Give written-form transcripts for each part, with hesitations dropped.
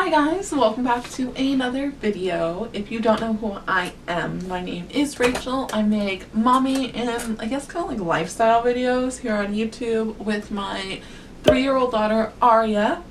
Hi guys, welcome back to another video. If you don't know who I am, my name is Rachel. I make mommy and I guess kind of like lifestyle videos here on YouTube with my 3-year-old daughter Aria.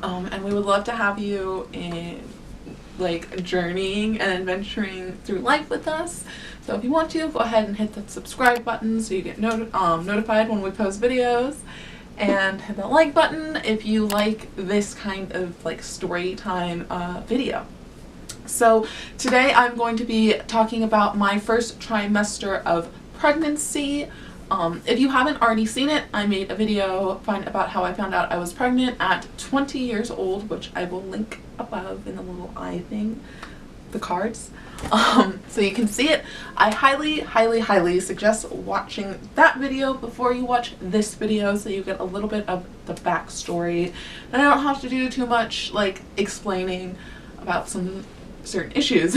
And we would love to have you in like journeying and adventuring through life with us. So if you want to, go ahead and hit that subscribe button so you get notified when we post videos. And hit the like button if you like this kind of like story time video. So today I'm going to be talking about my first trimester of pregnancy. If you haven't already seen it, I made a video about how I found out I was pregnant at 20 years old, which I will link above in the little eye thing, the cards. So you can see it. I highly suggest watching that video before you watch this video so you get a little bit of the backstory, and I don't have to do too much like explaining about some certain issues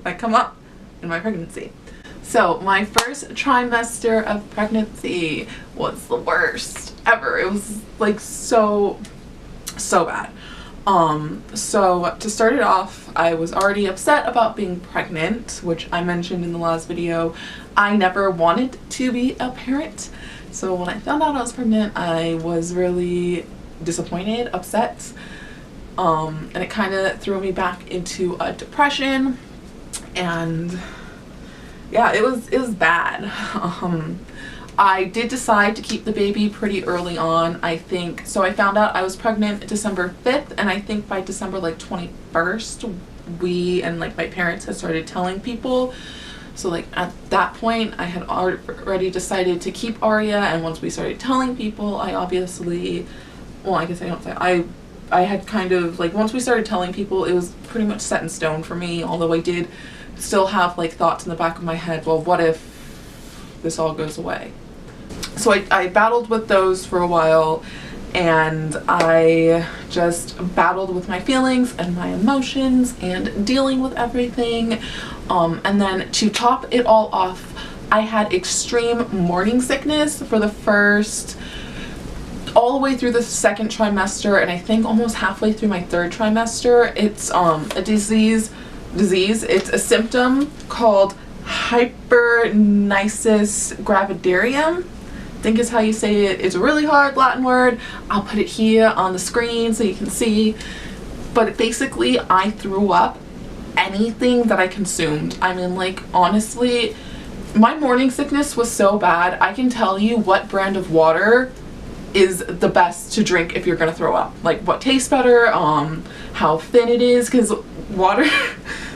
that come up in my pregnancy. So my first trimester of pregnancy was the worst ever. It was like so bad. So to start it off, I was already upset about being pregnant, which I mentioned in the last video. I never wanted to be a parent. So when I found out I was pregnant, I was really disappointed, upset. And it kind of threw me back into a depression, and yeah, it was bad. I did decide to keep the baby pretty early on, I think. So I found out I was pregnant December 5th, and I think by December like 21st, we and like my parents had started telling people. So like at that point, I had already decided to keep Aria, and once we started telling people, I obviously, well, I guess I don't say, I had kind of like, once we started telling people, it was pretty much set in stone for me, although I did still have like thoughts in the back of my head, well, what if this all goes away? So I battled with those for a while, and I just battled with my feelings and my emotions and dealing with everything. And then to top it all off, I had extreme morning sickness for the first, all the way through the second trimester, and I think almost halfway through my third trimester. It's a disease. It's a symptom called hypernisus gravidarum, I think is how you say it. It's a really hard Latin word. I'll put it here on the screen so you can see. But basically, I threw up anything that I consumed. I mean, like, honestly, my morning sickness was so bad. I can tell you what brand of water is the best to drink if you're gonna throw up. Like, what tastes better, how thin it is, because water,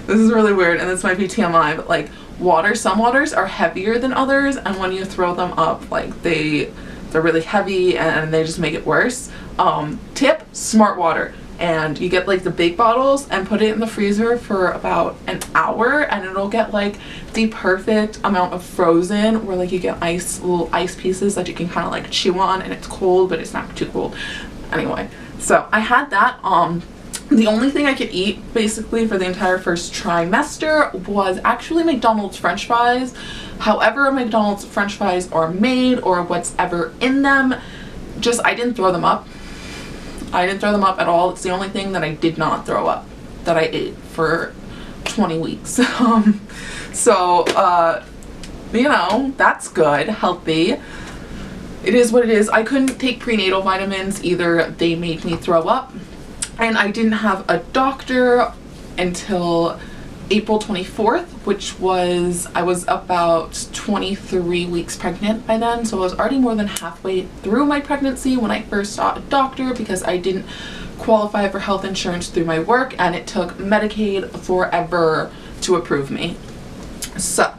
this is really weird, and this might be TMI, but like, water, some waters are heavier than others, and when you throw them up, like they're really heavy and they just make it worse. Tip, smart water, and you get like the big bottles and put it in the freezer for about an hour, and it'll get like the perfect amount of frozen where like you get little ice pieces that you can kind of like chew on, and it's cold but it's not too cold. Anyway, so I had that. The only thing I could eat basically for the entire first trimester was actually McDonald's French fries. However McDonald's French fries are made or what's ever in them, just I didn't throw them up. I didn't throw them up at all. It's the only thing that I did not throw up that I ate for 20 weeks. So, you know, that's good, healthy. It is what it is. I couldn't take prenatal vitamins either. They made me throw up. And I didn't have a doctor until April 24th, which was, I was about 23 weeks pregnant by then. So I was already more than halfway through my pregnancy when I first saw a doctor, because I didn't qualify for health insurance through my work, and it took Medicaid forever to approve me. So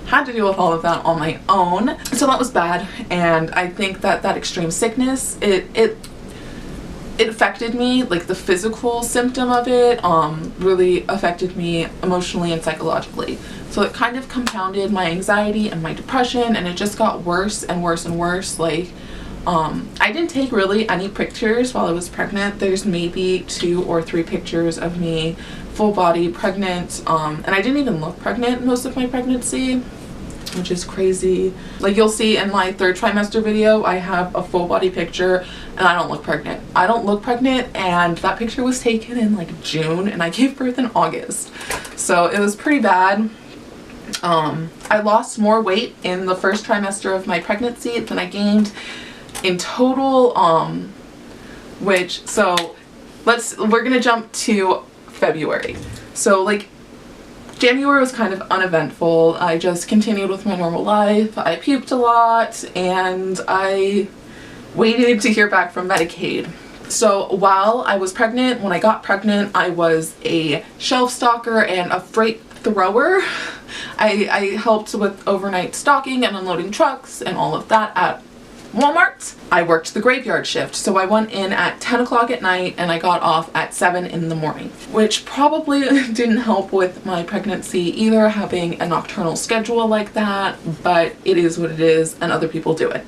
had to deal with all of that on my own. So that was bad. And I think that that extreme sickness, it affected me, like the physical symptom of it really affected me emotionally and psychologically. So it kind of compounded my anxiety and my depression, and it just got worse and worse and worse. Like, I didn't take really any pictures while I was pregnant. There's maybe 2 or 3 pictures of me full body pregnant, and I didn't even look pregnant most of my pregnancy. which is crazy. Like you'll see in my 3rd trimester video, I have a full body picture and I don't look pregnant. I don't look pregnant, and that picture was taken in like June and I gave birth in August. So it was pretty bad. I lost more weight in the 1st trimester of my pregnancy than I gained in total, we're gonna jump to February. So like January was kind of uneventful. I just continued with my normal life. I puked a lot and I waited to hear back from Medicaid. So while I was pregnant, when I got pregnant, I was a shelf stalker and a freight thrower. I helped with overnight stocking and unloading trucks and all of that at Walmart. I worked the graveyard shift, so I went in at 10 o'clock at night and I got off at 7 in the morning, which probably didn't help with my pregnancy either, having a nocturnal schedule like that, but it is what it is and other people do it.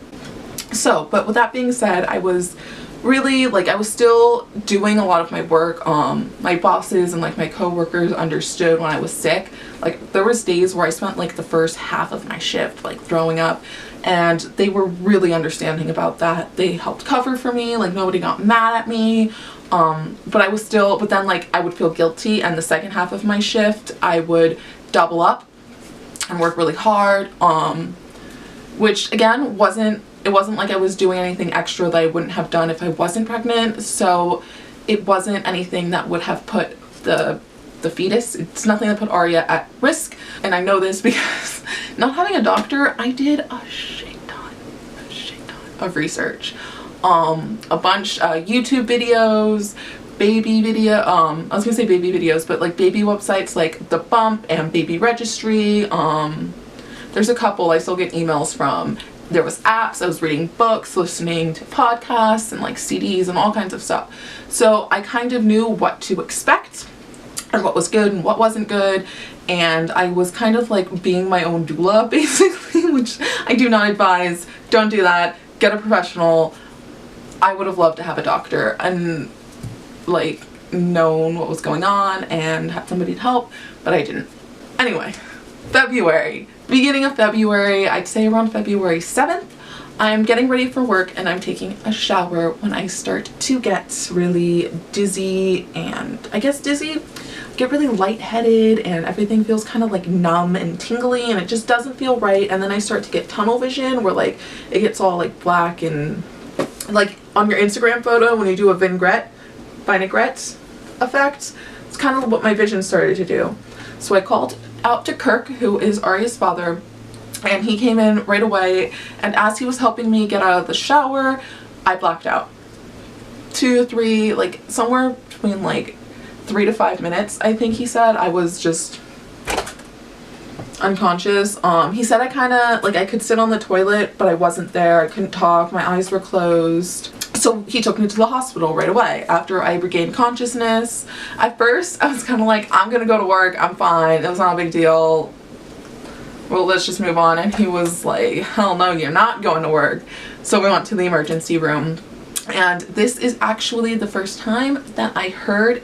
So, but with that being said, I was really, like, I was still doing a lot of my work. My bosses and like my co-workers understood when I was sick. Like there was days where I spent like the first half of my shift like throwing up, and they were really understanding about that. They helped cover for me, like nobody got mad at me. But then like I would feel guilty, and the second half of my shift I would double up and work really hard, which again it wasn't like I was doing anything extra that I wouldn't have done if I wasn't pregnant. So it wasn't anything that would have put the fetus, it's nothing that put Aria at risk. And I know this because not having a doctor, I did a shit ton of research. A bunch YouTube videos, I was gonna say baby videos, but like baby websites like The Bump and Baby Registry. There's a couple I still get emails from. There was apps, I was reading books, listening to podcasts and like CDs and all kinds of stuff. So I kind of knew what to expect and what was good and what wasn't good, and I was kind of like being my own doula basically, which I do not advise. Don't do that. Get a professional. I would have loved to have a doctor and like known what was going on and had somebody to help, but I didn't. Anyway, February. Beginning of February, I'd say around February 7th, I'm getting ready for work and I'm taking a shower when I start to get really dizzy and get really lightheaded, and everything feels kind of like numb and tingly and it just doesn't feel right. And then I start to get tunnel vision where like it gets all like black, and like on your Instagram photo when you do a vinaigrette effect, it's kind of what my vision started to do. So I called out to Kirk, who is Aria's father, and he came in right away, and as he was helping me get out of the shower, I blacked out. 2 to 3, like somewhere between like 3 to 5 minutes, I think he said. I was just unconscious. He said I could sit on the toilet, but I wasn't there. I couldn't talk. My eyes were closed. So he took me to the hospital right away after I regained consciousness. At first, I was kind of like, I'm gonna go to work. I'm fine. It was not a big deal. Well, let's just move on. And he was like, hell no, you're not going to work. So we went to the emergency room. And this is actually the first time that I heard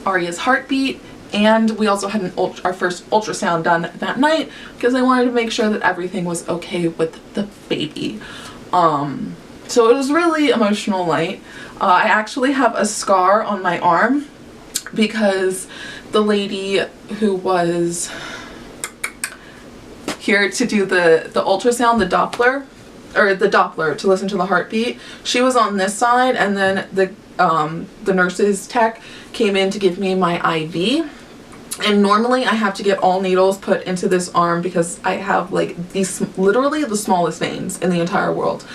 Aria's heartbeat. And we also had our first ultrasound done that night because I wanted to make sure that everything was okay with the baby. So it was really emotional night. I actually have a scar on my arm because the lady who was here to do the ultrasound, the Doppler to listen to the heartbeat, she was on this side, and then the nurse's tech came in to give me my IV. And normally I have to get all needles put into this arm because I have like these literally the smallest veins in the entire world.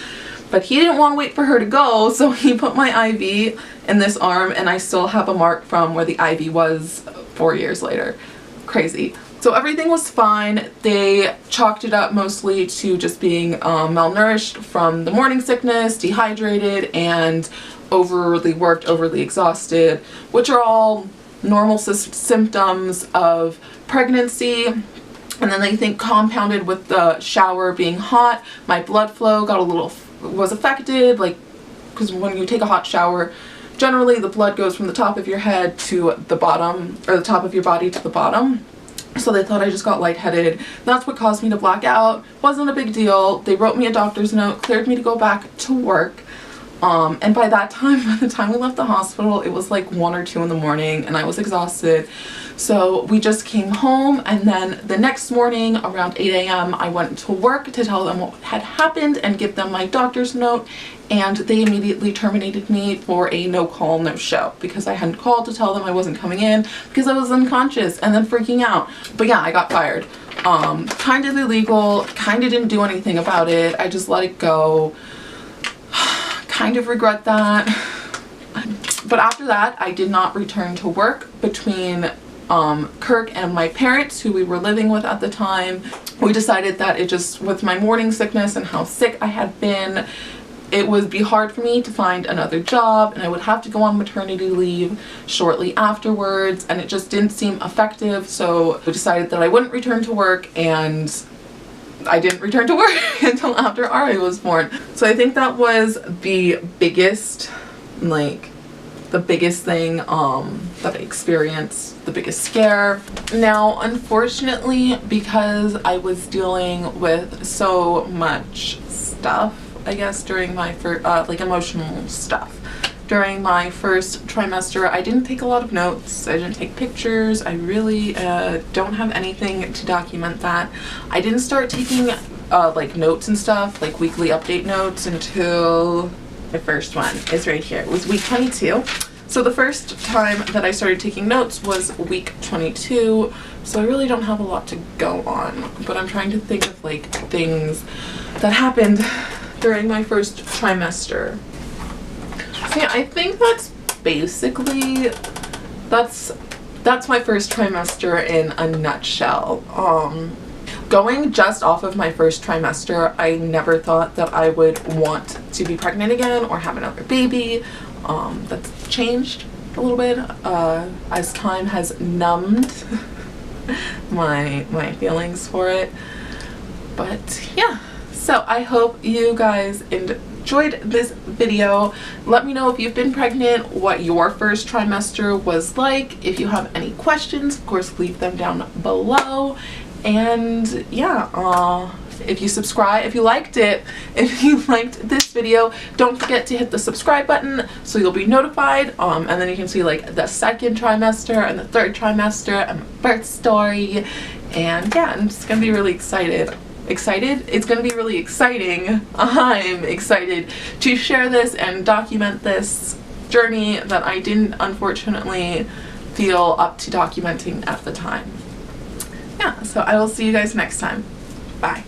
But he didn't want to wait for her to go, so he put my IV in this arm, and I still have a mark from where the IV was 4 years later. Crazy. So everything was fine. They chalked it up mostly to just being malnourished from the morning sickness, dehydrated, and overly worked, overly exhausted, which are all normal symptoms of pregnancy. And then they think compounded with the shower being hot, my blood flow was affected, like, because when you take a hot shower, generally the blood goes from the top of your head to the bottom, or the top of your body to the bottom. So they thought I just got lightheaded. That's what caused me to black out. Wasn't a big deal. They wrote me a doctor's note, cleared me to go back to work. And by that time, by the time we left the hospital, it was like 1 or 2 in the morning and I was exhausted. So we just came home, and then the next morning around 8 a.m. I went to work to tell them what had happened and give them my doctor's note, and they immediately terminated me for a no call, no show because I hadn't called to tell them I wasn't coming in because I was unconscious and then freaking out. But yeah, I got fired. Kind of illegal, kind of didn't do anything about it. I just let it go. Kind of regret that. But after that, I did not return to work. Between Kirk and my parents, who we were living with at the time, we decided that it just, with my morning sickness and how sick I had been, it would be hard for me to find another job, and I would have to go on maternity leave shortly afterwards, and it just didn't seem effective. So we decided that I wouldn't return to work, and I didn't return to work until after Ari was born. So I think that was the biggest, the biggest thing that I experienced, the biggest scare. Now, unfortunately, because I was dealing with so much stuff, I guess, during my first, emotional stuff, during my first trimester, I didn't take a lot of notes. I didn't take pictures. I really don't have anything to document that. I didn't start taking notes and stuff, like weekly update notes, until the first one is right here. It was week 22. So the first time that I started taking notes was week 22. So I really don't have a lot to go on, but I'm trying to think of things that happened during my first trimester. So yeah, I think that's basically, that's my first trimester in a nutshell. Going just off of my first trimester, I never thought that I would want to be pregnant again or have another baby. That's changed a little bit as time has numbed my feelings for it. But yeah, so I hope you guys enjoyed this video. Let me know if you've been pregnant, what your first trimester was like. If you have any questions, of course, leave them down below. And yeah, if you subscribe, if you liked this video, don't forget to hit the subscribe button so you'll be notified. And then you can see the second trimester and the third trimester and my birth story. And yeah, I'm just gonna be really excited. It's gonna be really exciting. I'm excited to share this and document this journey that I didn't unfortunately feel up to documenting at the time. Yeah, so I will see you guys next time. Bye.